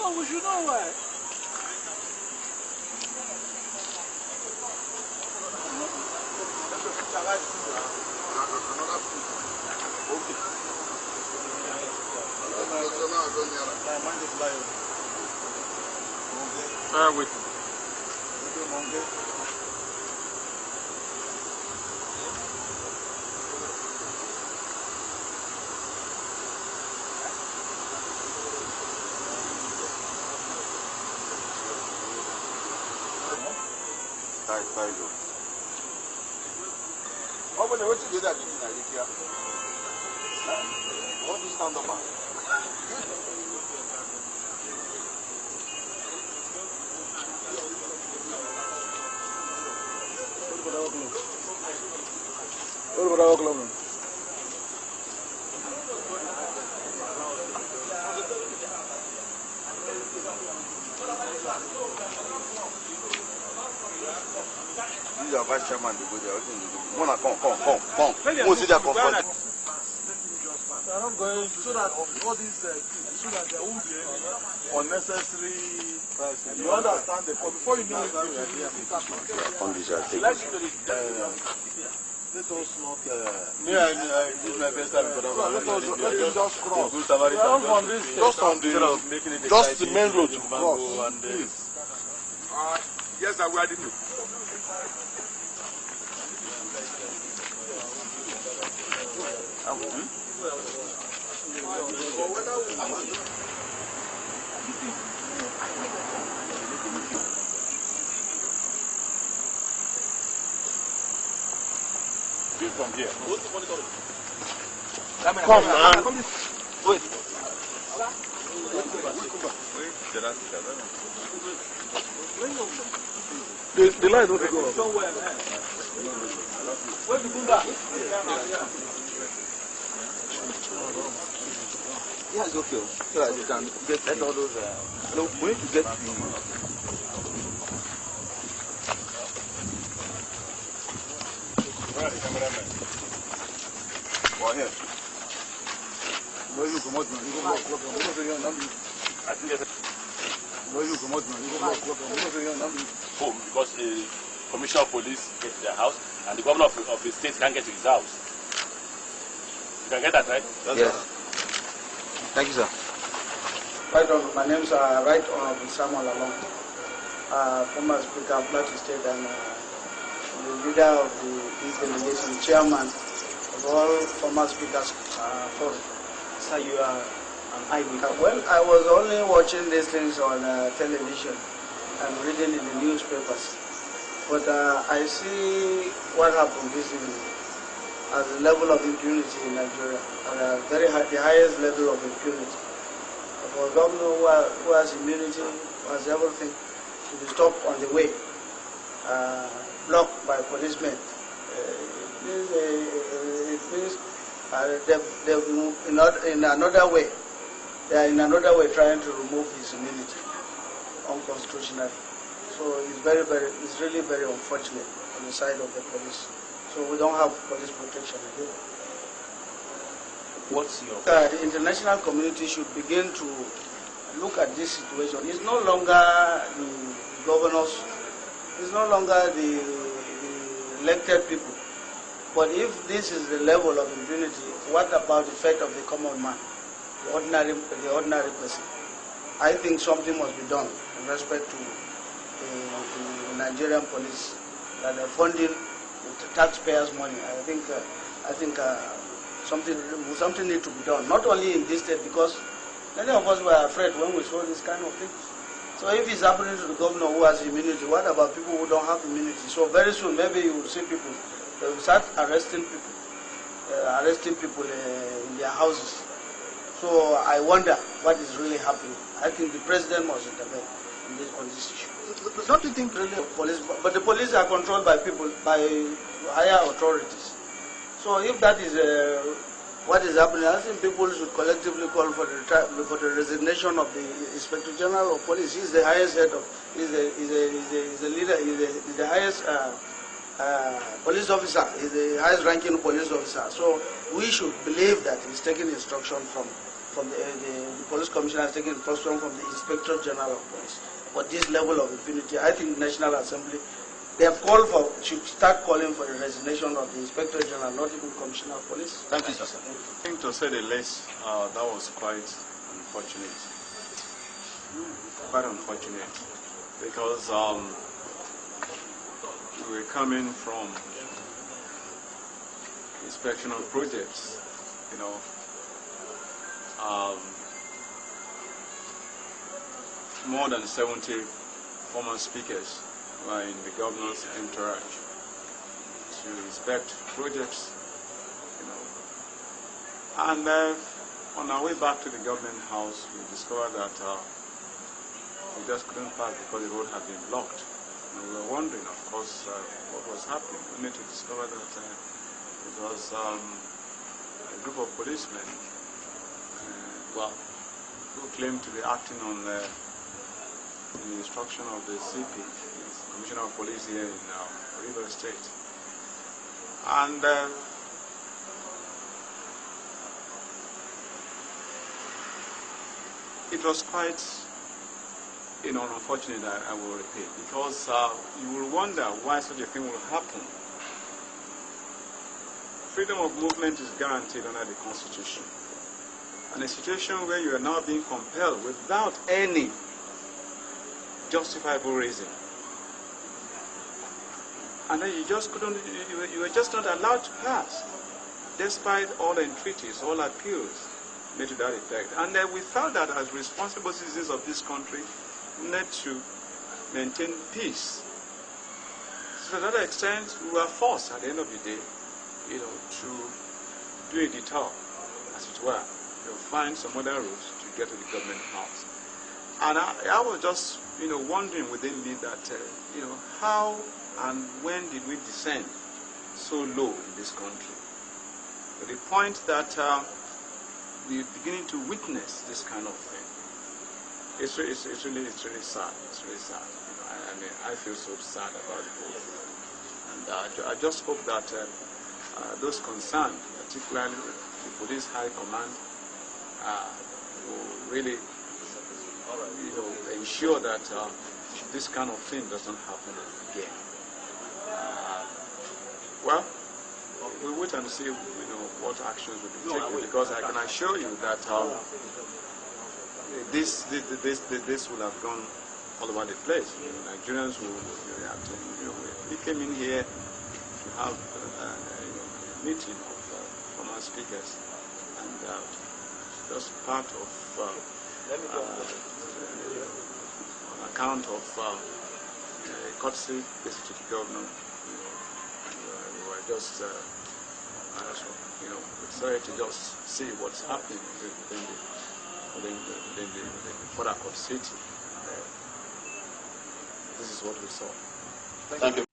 No, we should know why. Wait. What do you do that in Nigeria? What is stand up? What about our club? These are vice chairman. Come. We'll see their confront. They are not going so that all these things, so that there won't be any unnecessary. You understand the point. Before you know it, On this, I think. let us not. This is my first time. Let us just cross. Just the main road to cross. Yes, I will. From here. Come, man. Wait. The line doesn't go up. Where's the Bunda? Yeah, it's okay. So that you can get all those. No, we need to get the. Where are the cameramen? Well, here. Where you come out, man? You go block club. I think it's Where you come out, man? You go block club. home because the commissioner of police gets to their house and the governor of the state can't get to his house. You can get that, right? Yes. Thank you, sir. Right on. My name's Right Honorable Samuel Along, former Speaker of Plateau State and the leader of this delegation, chairman of all former speakers forum. So you are an eyewitness. Well, I was only watching these things on television and reading in the newspapers, but I see what happened this evening as the level of impunity in Nigeria, the highest level of impunity. For a governor who has immunity, who has everything, to be stopped on the way, blocked by policemen. It means they've moved in another way. They are in another way trying to remove his immunity unconstitutionally. So it's really very unfortunate on the side of the police. So we don't have police protection again. What's your? The international community should begin to look at this situation. It's no longer the governors, it's no longer the elected people. But if this is the level of impunity, what about the fate of the common man, the ordinary person? I think something must be done in respect to the Nigerian police that are funding with taxpayers' money. I think something needs to be done. Not only in this state, because many of us were afraid when we saw this kind of thing. So if it's happening to the governor who has immunity, what about people who don't have immunity? So very soon, maybe you will see people, they will start arresting people in their houses. So I wonder what is really happening. I think the president must intervene on this issue. Don't you think Really, police, but the police are controlled by people, by higher authorities. So if that is what is happening, I think people should collectively call for the resignation of the Inspector General of Police. He is the highest head of, is the leader, is the highest police officer, is the highest ranking police officer. So we should believe that he's taking instruction from from the police commissioner has taken instruction from the Inspector General of Police for this level of impunity. I think the National Assembly, they have called for, should start calling for the resignation of the Inspector General, not even Commissioner of Police. Thank you, sir. I think, to say the least, that was quite unfortunate. Quite unfortunate, because we were coming from inspection of projects, you know. More than 70 former speakers were in the governor's entourage to inspect projects, you know. And on our way back to the government house, we discovered that we just couldn't pass because the road had been blocked. And we were wondering, of course, what was happening. Only to discover that it was a group of policemen, who claimed to be acting on the instruction of the CP, Commissioner of Police here in Rivers State. And it was quite, unfortunate, I will repeat, because you will wonder why such a thing will happen. Freedom of movement is guaranteed under the Constitution. And a situation where you are now being compelled without any justifiable reason, and then you just couldn't, you were just not allowed to pass, despite all entreaties, all appeals made to that effect. And we felt that as responsible citizens of this country, we need to maintain peace. So to that extent, we were forced at the end of the day, to do a detour, as it were. Find some other routes to get to the government house. And I was just, wondering within me that, how and when did we descend so low in this country? To the point that we're beginning to witness this kind of thing. It's really sad. It's really sad. I feel so sad about the whole thing. And I just hope that those concerned, particularly the police high command, will really, ensure that this kind of thing doesn't happen again. Well, we'll wait and see, what actions will be taken, because I can assure you that this will have gone all over the place. Nigerians will react. We came in here to have a meeting of former speakers, and just part of on account of a courtesy visit to the governor. We were just sorry to just see what's happening within the Port Harcourt city. This is what we saw. Thank you.